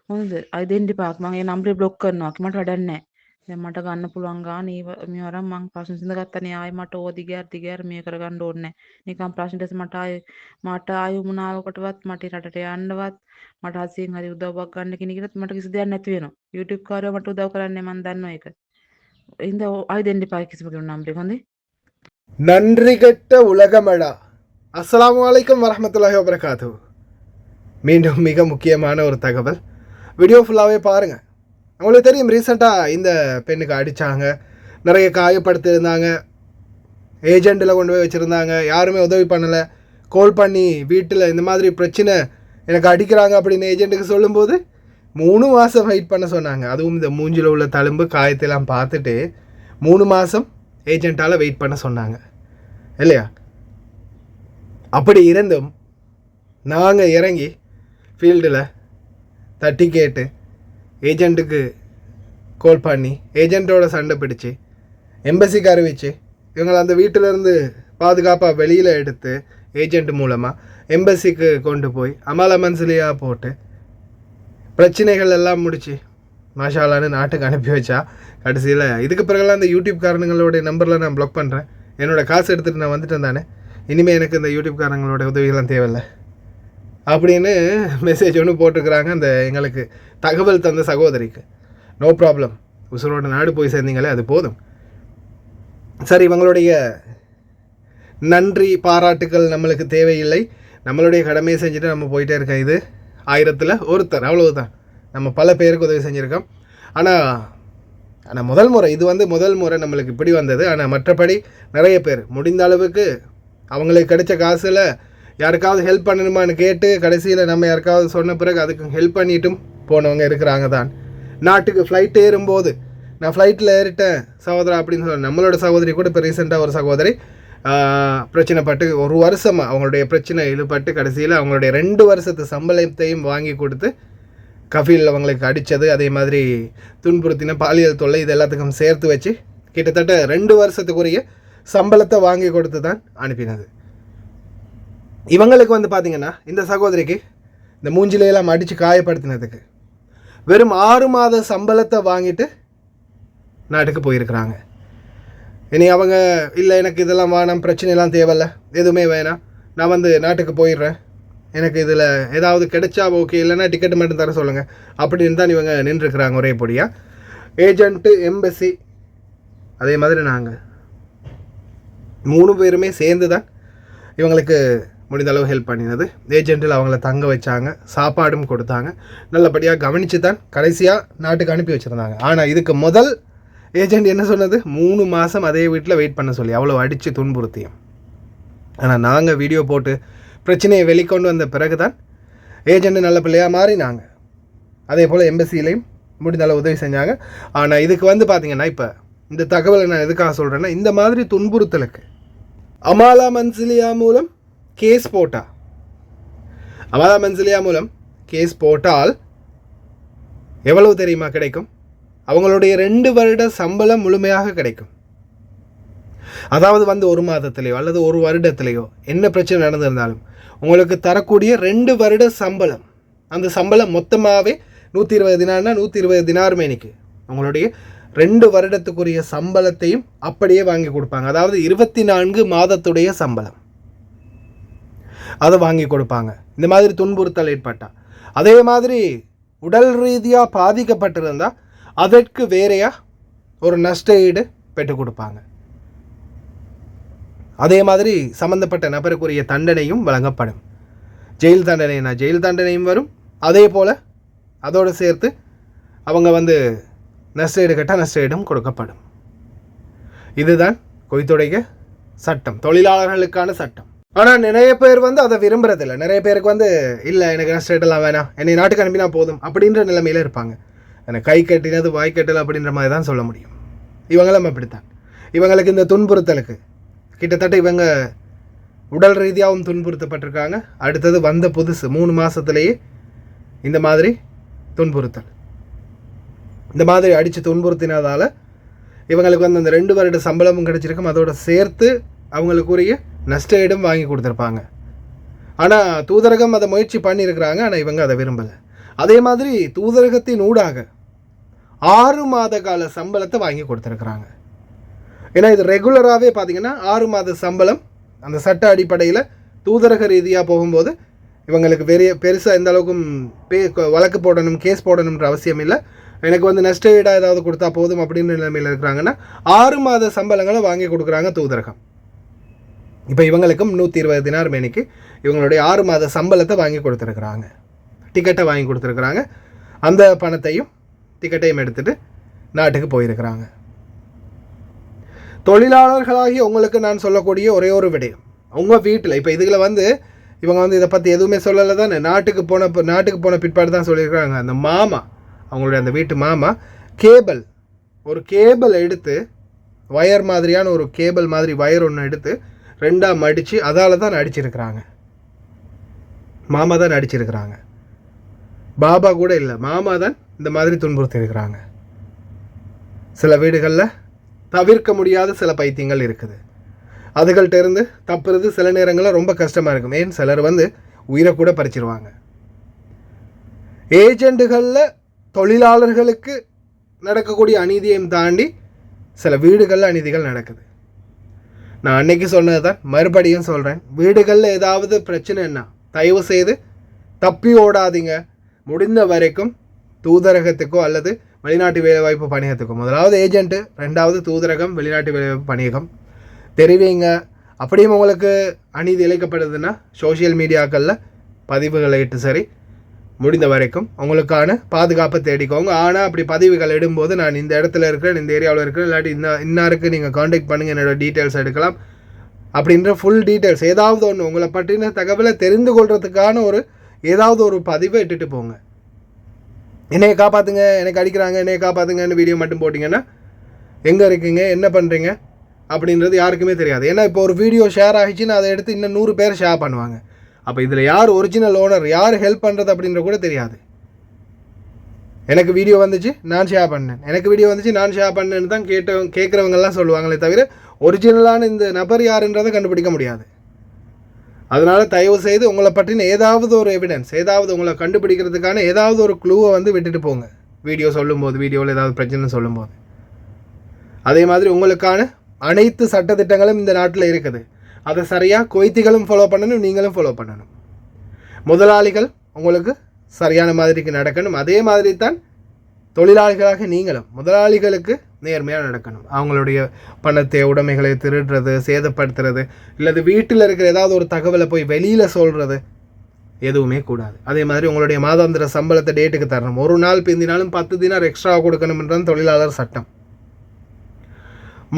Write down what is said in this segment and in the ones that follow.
හොඳද? අයි දෙන්න එපා. මම ඒ නම්බරේ බ්ලොක් කරනවා. මට වැඩක් නැහැ. දැන් මට ගන්න පුළුවන් ගාන මේ වරම් මං ප්‍රශ්න විසඳගත්තනේ. ආයෙ මට ඕවා දිගහැර මේ කරගන්න ඕනේ නැහැ. නිකන් ප්‍රශ්න ටෙස්ට් මට ආයෙ උමනාවකටවත් මට රටට යන්නවත් මට හදිසියෙන් හරි උදව්වක් ගන්න කෙනෙක්වත් මට කිසි දෙයක් නැති වෙනවා. YouTube කාරයෝ මට උදව් කරන්නේ මං දන්නවා ඒක. එහෙනම් ආයෙ දෙන්න එපා කිසිම කෙනෙකුට නම්බරේ හොඳේ. நன்றி கெட்ட உலகமடா. அஸ்ஸலாமு அலைக்கும் வரஹ்மத்துல்லாஹி வபரகாத்து. மீண்டும் மிக முக்கியமான ஒரு தகவல். வீடியோ ஃபுல்லாகவே பாருங்கள். அவங்களுக்கு தெரியும் ரீசெண்டாக இந்த பெண்ணுக்கு அடித்தாங்க, நிறைய காயப்படுத்தியிருந்தாங்க, ஏஜெண்டில் கொண்டு போய் வச்சுருந்தாங்க, யாருமே உதவி பண்ணலை. கால் பண்ணி வீட்டில் இந்த மாதிரி பிரச்சனை எனக்கு அடிக்கிறாங்க அப்படின்னு ஏஜெண்ட்டுக்கு சொல்லும்போது 3 மாதம் வெயிட் பண்ண சொன்னாங்க. அதுவும் இந்த மூஞ்சில் உள்ள தழும்பு காயத்தெல்லாம் பார்த்துட்டு 3 மாதம் ஏஜெண்ட்டால் வெயிட் பண்ண சொன்னாங்க இல்லையா? அப்படி இருந்தும் நாங்கள் இறங்கி ஃபீல்டில் தட்டி கேட்டு ஏஜெண்ட்டுக்கு கால் பண்ணி ஏஜெண்ட்டோட சண்டை பிடிச்சி எம்பசிக்கு அறிவிச்சு இவங்களை அந்த வீட்டிலேருந்து பாதுகாப்பாக வெளியில் எடுத்து ஏஜெண்ட் மூலமாக எம்பசிக்கு கொண்டு போய் அமால மன்சிலியாக போட்டு பிரச்சனைகள் எல்லாம் முடிச்சு மாஷாலான்னு நாட்டுக்கு அனுப்பி வச்சா கடைசியில் இதுக்கு பிறகுலாம் அந்த யூடியூப் காரணங்களோட நம்பரில் நான் ப்ளாக் பண்ணுறேன். என்னோடய காசு எடுத்துகிட்டு நான் வந்துட்டேன் தானே, இனிமேல் எனக்கு இந்த யூடியூப் காரணங்களோட உதவிகள்லாம் தேவையில்லை அப்படின்னு மெசேஜ் ஒன்று போட்டிருக்கிறாங்க அந்த எங்களுக்கு தகவல் தந்த சகோதரிக்கு. நோ ப்ராப்ளம், உசுரோட நாடு போய் சேர்ந்தீங்களே அது போதும். சரி, இவங்களுடைய நன்றி பாராட்டுக்கள் நம்மளுக்கு தேவையில்லை. நம்மளுடைய கடமையை செஞ்சுட்டு நம்ம போயிட்டே இருக்கோம். இது 1000ல் ஒருத்தர், அவ்வளவுதான். நம்ம பல பேருக்கு உதவி செஞ்சுருக்கோம். ஆனால் முதல் முறை இது முதல் முறை நம்மளுக்கு இப்படி வந்தது. ஆனால் மற்றபடி நிறைய பேர் முடிந்த அளவுக்கு அவங்களுக்கு கிடைச்ச காசில் யாருக்காவது ஹெல்ப் பண்ணணுமான்னு கேட்டு கடைசியில் நம்ம யாருக்காவது சொன்ன பிறகு அதுக்கு ஹெல்ப் பண்ணிட்டும் போனவங்க இருக்கிறாங்க தான். நாட்டுக்கு ஃப்ளைட் ஏறும்போது நான் ஃப்ளைட்டில் ஏறிட்டேன் சகோதரா அப்படின்னு சொல்ல, நம்மளோட சகோதரி கூட இப்போ ரீசெண்டாக ஒரு சகோதரி பிரச்சனைப்பட்டு 1 வருஷமாக அவங்களுடைய பிரச்சனை ஈடுபட்டு கடைசியில் அவங்களுடைய 2 வருஷத்து சம்பளத்தையும் வாங்கி கொடுத்து கஃபீல் அவங்களுக்கு அடித்தது, அதே மாதிரி துன்புறுத்தின பாலியல் தொல்லை, இது எல்லாத்துக்கும் சேர்த்து வச்சு கிட்டத்தட்ட 2 வருஷத்துக்குரிய சம்பளத்தை வாங்கி கொடுத்து தான் அனுப்பினது. இவங்களுக்கு பார்த்திங்கன்னா இந்த சகோதரிக்கு இந்த மூஞ்சிலையெல்லாம் அடித்து காயப்படுத்தினதுக்கு வெறும் 6 மாத சம்பளத்தை வாங்கிட்டு நாட்டுக்கு போயிருக்கிறாங்க. இனி அவங்க இல்லை எனக்கு இதெல்லாம் வேணாம், பிரச்சனைலாம் தேவையில்லை, எதுவுமே வேணாம், நான் நாட்டுக்கு போயிடுறேன், எனக்கு இதில் ஏதாவது கிடைச்சா ஓகே, இல்லைன்னா டிக்கெட்டு மட்டும் தர சொல்லுங்கள் அப்படின்னு தான் இவங்க நின்றுருக்குறாங்க ஒரே பொடியாக. ஏஜெண்ட்டு, எம்பசி, அதே மாதிரி நாங்கள் 3 பேருமே சேர்ந்து தான் இவங்களுக்கு முடிந்த அளவு ஹெல்ப் பண்ணினது. ஏஜெண்ட்டில் அவங்கள தங்க வச்சாங்க, சாப்பாடும் கொடுத்தாங்க, நல்லபடியாக கவனித்து தான் கடைசியாக நாட்டுக்கு அனுப்பி வச்சுருந்தாங்க. ஆனால் இதுக்கு முதல் ஏஜெண்ட் என்ன சொன்னது, 3 மாதம் அதே வீட்டில் வெயிட் பண்ண சொல்லி அவ்வளோ அடித்து துன்புறுத்தியும். ஆனால் நாங்கள் வீடியோ போட்டு பிரச்சனையை வெளிக்கொண்டு வந்த பிறகு தான் ஏஜெண்ட்டு நல்ல பிள்ளையாக மாறினாங்க. அதே போல் எம்பசியிலையும் முடிந்த அளவு உதவி செஞ்சாங்க. ஆனால் இதுக்கு பார்த்திங்கன்னா இப்போ இந்த தகவலை நான் எதுக்காக சொல்கிறேன்னா, இந்த மாதிரி துன்புறுத்தலுக்கு அமாலா மன்சிலியா மூலம் கேஸ் போட்டால், அமாலா மன்சிலியா மூலம் கேஸ் போட்டால் எவ்வளவு தெரியுமா கிடைக்கும்? அவங்களுடைய 2 வருட சம்பளம் முழுமையாக கிடைக்கும். அதாவது 1 மாதத்திலேயோ அல்லது 1 வருடத்திலேயோ என்ன பிரச்சனை நடந்திருந்தாலும் உங்களுக்கு தரக்கூடிய 2 வருட சம்பளம், அந்த சம்பளம் மொத்தமாகவே 120 தினார்னா 120 தினார் மேனிக்கு உங்களுடைய 2 வருடத்துக்குரிய சம்பளத்தையும் அப்படியே வாங்கி கொடுப்பாங்க. அதாவது 24 மாதத்துடைய சம்பளம் அதை வாங்கி கொடுப்பாங்க இந்த மாதிரி துன்புறுத்தல் ஏற்பட்டால். அதே மாதிரி உடல் ரீதியாக பாதிக்கப்பட்டிருந்தால் அதற்கு வேறையா ஒரு நஷ்ட ஈடு பெற்றுக் கொடுப்பாங்க. அதே மாதிரி சம்மந்தப்பட்ட நபருக்குரிய தண்டனையும் வழங்கப்படும். ஜெயில் தண்டனைனா ஜெயில் தண்டனையும் வரும். அதே போல் அதோடு சேர்த்து அவங்க நஷ்ட ஈடு கேட்டால் நஷ்ட ஈடும் கொடுக்கப்படும். இதுதான் குவைத்துடைய சட்டம், தொழிலாளர்களுக்கான சட்டம். ஆனால் நிறைய பேர் அதை விரும்புறதில்லை. நிறைய பேருக்கு இல்லை எனக்கு நஷ்ட ஈடெல்லாம் வேணாம், என்னை நாட்டுக்கு அனுப்பினா போதும் அப்படின்ற நிலைமையில் இருப்பாங்க. எனக்கு கை கட்டினது வாய் கட்டல் அப்படின்ற மாதிரி தான் சொல்ல முடியும். இவங்களும் அப்படித்தான். இவங்களுக்கு இந்த துன்புறுத்தலுக்கு கிட்டத்தட்ட இவங்க உடல் ரீதியாகவும் துன்புறுத்தப்பட்டிருக்காங்க. அடுத்தது புதுசு 3 மாதத்துலேயே இந்த மாதிரி துன்புறுத்தல், இந்த மாதிரி அடித்து துன்புறுத்தினதால் இவங்களுக்கு அந்த 2 வருட சம்பளமும் கிடச்சிருக்கும். அதோடு சேர்த்து அவங்களுக்குரிய நஷ்ட ஈடும் வாங்கி கொடுத்துருப்பாங்க. ஆனால் தூதரகம் அதை முயற்சி பண்ணியிருக்கிறாங்க. ஆனால் இவங்க அதை விரும்பலை. அதே மாதிரி தூதரகத்தின் ஊடாக 6 மாத கால சம்பளத்தை வாங்கி கொடுத்துருக்குறாங்க. ஏன்னா இது ரெகுலராகவே பார்த்திங்கன்னா 6 மாத சம்பளம் அந்த சட்ட அடிப்படையில் தூதரக ரீதியாக போகும்போது இவங்களுக்கு பெருசாக எந்த அளவுக்கும் வழக்கு போடணும், கேஸ் போடணுன்ற அவசியம் இல்லை. எனக்கு வந்து நஷ்ட ஈடாக ஏதாவது கொடுத்தா போதும் அப்படின்னு நிலைமையில் இருக்கிறாங்கன்னா 6 மாத சம்பளங்களை வாங்கி கொடுக்குறாங்க தூதரகம். இப்போ இவங்களுக்கும் 120 தினார் மேனிக்கு இவங்களுடைய 6 மாத சம்பளத்தை வாங்கி கொடுத்துருக்குறாங்க, டிக்கெட்டை வாங்கி கொடுத்துருக்குறாங்க. அந்த பணத்தையும் டிக்கெட்டையும் எடுத்துகிட்டு நாட்டுக்கு போயிருக்கிறாங்க. தொழிலாளர்களாகி உங்களுக்கு நான் சொல்லக்கூடிய ஒரே ஒரு விடயம், உங்கள் வீட்டில் இப்போ இதுகளை வந்து இவங்க வந்து இதை பற்றி எதுவுமே சொல்லலை தானே. நாட்டுக்கு போன பிற்பாடு தான் சொல்லியிருக்கிறாங்க. அந்த மாமா, அவங்களுடைய அந்த வீட்டு மாமா ஒரு கேபிள் எடுத்து, வயர் மாதிரியான ஒரு கேபிள் மாதிரி வயர் ஒன்று எடுத்து 2ஆக மடித்து அதால் தான் அடிச்சிருக்கிறாங்க. மாமா தான் அடிச்சிருக்கிறாங்க, பாபா கூட இல்லை, மாமா தான் இந்த மாதிரி துன்புறுத்தி இருக்கிறாங்க. சில வீடுகளில் தவிர்க்க முடியாத சில பைத்தியங்கள் இருக்குது. அதுகள்கிட்ட இருந்து தப்புறது சில நேரங்களில் ரொம்ப கஷ்டமாக இருக்கும். ஏன் சிலர் வந்து உயிரை கூட பறிச்சிருவாங்க. ஏஜெண்டுகளில் தொழிலாளர்களுக்கு நடக்கக்கூடிய அநீதியையும் தாண்டி சில வீடுகளில் அநீதிகள் நடக்குது. நான் அன்னைக்கு சொன்னது தான் மறுபடியும் சொல்கிறேன். வீடுகளில் ஏதாவது பிரச்சனைன்னா தயவு செய்து தப்பி ஓடாதீங்க. முடிந்த வரைக்கும் தூதரகத்துக்கோ அல்லது வெளிநாட்டு வேலைவாய்ப்பு பணியகத்துக்கோ, முதலாவது ஏஜென்ட்டு, 2வது தூதரகம், வெளிநாட்டு வேலைவாய்ப்பு பணியகம் தெரிவிங்க. அப்படியும் உங்களுக்கு அநீதி இழைக்கப்படுதுன்னா சோஷியல் மீடியாக்களில் பதிவுகளை இட்டு சரி முடிந்த வரைக்கும் உங்களுக்கான பாதுகாப்பை தேடிக்கோங்க. ஆனால் அப்படி பதிவுகள் இடும்போது நான் இந்த இடத்துல இருக்கிறேன், இந்த ஏரியாவில் இருக்கிறேன், இல்லாட்டி இன்னாருக்கு நீங்கள் காண்டாக்ட் பண்ணுங்கள், என்னோடய டீட்டெயில்ஸ் எடுக்கலாம் அப்படின்ற ஃபுல் டீட்டெயில்ஸ் ஏதாவது ஒன்று உங்களை பற்றின தகவலை தெரிந்து கொள்கிறதுக்கான ஏதாவது ஒரு பதிவை இட்டுட்டு போங்க. என்னையை காப்பாற்றுங்க, எனக்கு அடிக்கிறாங்க, என்னையை காப்பாற்றுங்கன்னு வீடியோ மட்டும் போட்டிங்கன்னா எங்கே இருக்கீங்க, என்ன பண்ணுறீங்க அப்படின்றது யாருக்குமே தெரியாது. ஏன்னா இப்போ ஒரு வீடியோ ஷேர் ஆகிடுச்சின்னு அதை எடுத்து இன்னும் 100 பேர் ஷேர் பண்ணுவாங்க. அப்போ இதில் யார் ஒரிஜினல் ஓனர், யார் ஹெல்ப் பண்ணுறது அப்படின்ற கூட தெரியாது. எனக்கு வீடியோ வந்துச்சு நான் ஷேர் பண்ணேன், எனக்கு வீடியோ வந்துச்சு நான் ஷேர் பண்ணேன்னு தான் கேட்குறவங்கெல்லாம் சொல்லுவாங்களே தவிர ஒரிஜினலான இந்த நபர் யாருன்றதை கண்டுபிடிக்க முடியாது. அதனால் தயவு செய்து உங்களை பற்றின ஏதாவது ஒரு எவிடன்ஸ், ஏதாவது உங்களை கண்டுபிடிக்கிறதுக்கான ஏதாவது ஒரு க்ளூவை வந்து விட்டுட்டு போங்க வீடியோ சொல்லும்போது, வீடியோவில் ஏதாவது பிரச்சனை சொல்லும்போது. அதே மாதிரி உங்களுக்கான அனைத்து சட்டத்திட்டங்களும் இந்த நாட்டில் இருக்குது. அதை சரியாக குவைத்திகளும் ஃபாலோ பண்ணணும், நீங்களும் ஃபாலோ பண்ணணும். முதலாளிகள் உங்களுக்கு சரியான மாதிரிக்கு நடக்கணும். அதே மாதிரி தான் தொழிலாளிகளாக நீங்களும் முதலாளிகளுக்கு நேர்மையாக நடக்கணும். அவங்களுடைய பணத்தை, உடைமைகளை திருடுறது, சேதப்படுத்துறது, இல்லது வீட்டில் இருக்கிற ஏதாவது ஒரு தகவலை போய் வெளியில் சொல்கிறது எதுவுமே கூடாது. அதே மாதிரி உங்களுடைய மாதாந்திர சம்பளத்தை டேட்டுக்கு தரணும். ஒரு நாள் பிந்தினாலும் 10 தினார் எக்ஸ்ட்ரா கொடுக்கணும்ன்றது தொழிலாளர் சட்டம்.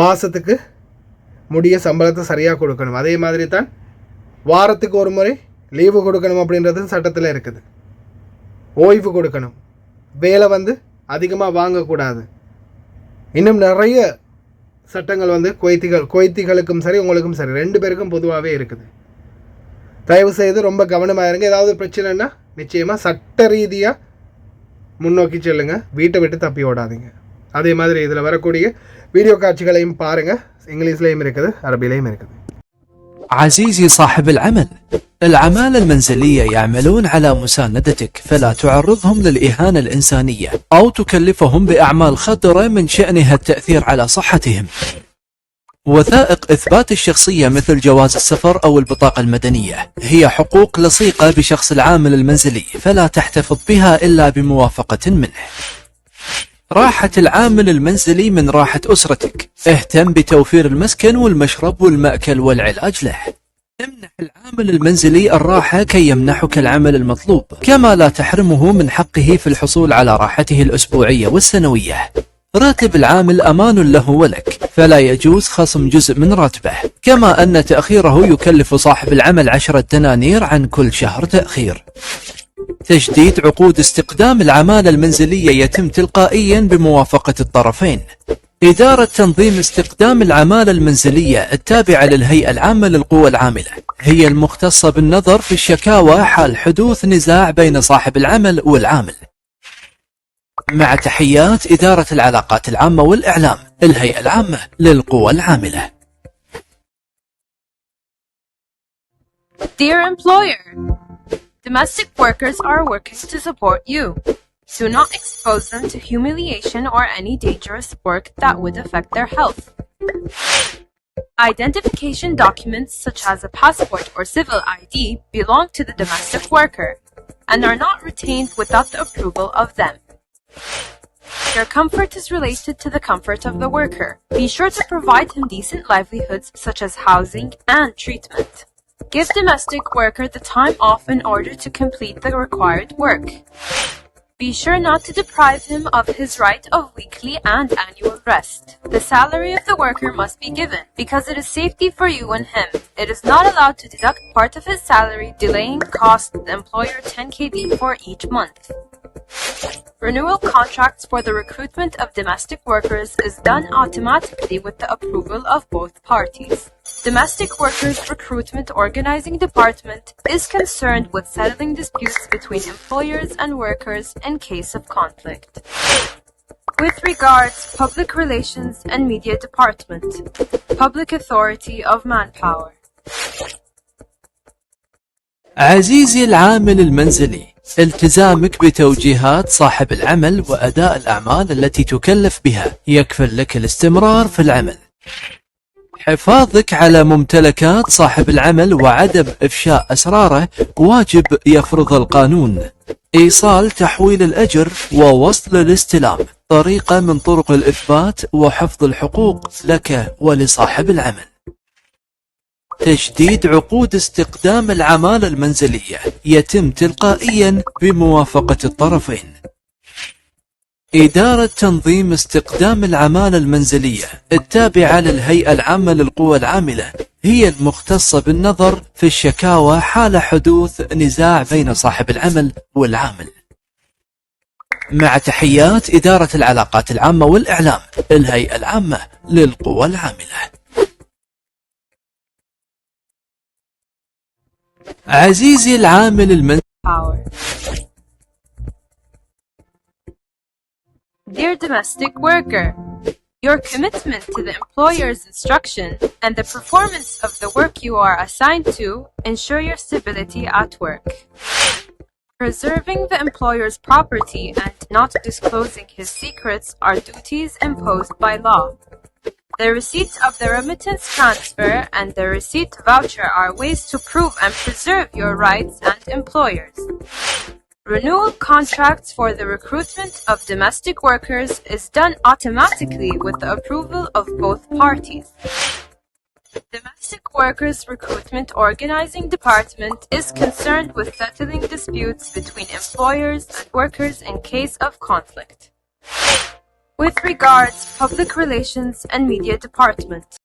மாதத்துக்கு முடிய சம்பளத்தை சரியாக கொடுக்கணும். அதே மாதிரி தான் வாரத்துக்கு ஒரு முறை லீவு கொடுக்கணும் அப்படின்றது சட்டத்தில் இருக்குது. ஓய்வு கொடுக்கணும், வேலை வந்து அதிகமாக வாங்கக்கூடாது. இன்னும் நிறைய சட்டங்கள் வந்து குவைத்திகளுக்கும் சரி உங்களுக்கும் சரி 2 பேருக்கும் பொதுவாகவே இருக்குது. தயவு செய்து ரொம்ப கவனமாக இருங்க. ஏதாவது பிரச்சனைன்னா நிச்சயமாக சட்ட ரீதியாக முன்னோக்கி செல்லுங்க, வீட்டை விட்டு தப்பி ஓடாதீங்க. அதே மாதிரி இதில் வரக்கூடிய வீடியோ காட்சிகளையும் பாருங்கள், இங்கிலீஷ்லேயும் இருக்குது, அரபிலையும் இருக்குது. عزيزي صاحب العمل، العمالة المنزلية يعملون على مساندتك، فلا تعرضهم للإهانة الإنسانية أو تكلفهم بأعمال خطرة من شأنها التأثير على صحتهم. وثائق إثبات الشخصية مثل جواز السفر أو البطاقة المدنية هي حقوق لصيقة بشخص العامل المنزلي، فلا تحتفظ بها إلا بموافقة منه. راحة العامل المنزلي من راحة أسرتك، اهتم بتوفير المسكن والمشرب والمأكل والعلاج له. تمنح العامل المنزلي الراحة كي يمنحك العمل المطلوب، كما لا تحرمه من حقه في الحصول على راحته الأسبوعية والسنوية. راتب العامل أمان له ولك، فلا يجوز خصم جزء من راتبه، كما أن تأخيره يكلف صاحب العمل 10 دنانير عن كل شهر تأخير. تجديد عقود استقدام العمالة المنزلية يتم تلقائيا بموافقة الطرفين. إدارة تنظيم استقدام العمالة المنزلية التابعة للهيئة العامة للقوى العاملة هي المختصة بالنظر في الشكاوى حال حدوث نزاع بين صاحب العمل والعامل. مع تحيات إدارة العلاقات العامة والإعلام، الهيئة العامة للقوى العاملة. Dear employer, Domestic workers are working to support you. Do not expose them to humiliation or any dangerous work that would affect their health. Identification documents such as a passport or civil ID belong to the domestic worker and are not retained without the approval of them. Their comfort is related to the comfort of the worker. Be sure to provide him decent livelihoods such as housing and treatment. Give domestic worker the time off in order to complete the required work. Be sure not to deprive him of his right of weekly and annual rest. The salary of the worker must be given because it is safety for you and him. It is not allowed to deduct part of his salary, delaying cost the employer 10 kb for each month. Renewal contracts for the recruitment of domestic workers is done automatically with the approval of both parties. Domestic Workers Recruitment Organizing Department is concerned with settling disputes between employers and workers in case of conflict. With regards, Public Relations and Media Department, Public Authority of Manpower. عزيزي العامل المنزلي، التزامك بتوجيهات صاحب العمل وأداء الأعمال التي تكلف بها يكفل لك الاستمرار في العمل. حفاظك على ممتلكات صاحب العمل وعدم إفشاء أسراره واجب يفرض القانون. إيصال تحويل الأجر ووصل الاستلام طريقة من طرق الإثبات وحفظ الحقوق لك ولصاحب العمل. تجديد عقود استقدام العمالة المنزلية يتم تلقائيا بموافقة الطرفين. إدارة تنظيم استقدام العمالة المنزلية التابعة للهيئة العامة للقوى العاملة هي المختصة بالنظر في الشكاوى حال حدوث نزاع بين صاحب العمل والعامل. مع تحيات إدارة العلاقات العامة والإعلام، الهيئة العامة للقوى العاملة. عزيزي العامل المنزلي. Dear domestic worker, your commitment to the employer's instruction and the performance of the work you are assigned to ensure your stability at work. Preserving the employer's property and not disclosing his secrets are duties imposed by law. The receipt of the remittance transfer and the receipt voucher are ways to prove and preserve your rights and employers. Renewal contracts for the recruitment of domestic workers is done automatically with the approval of both parties. Domestic Workers Recruitment Organizing Department is concerned with settling disputes between employers and workers in case of conflict. With regards, Public Relations and Media Department,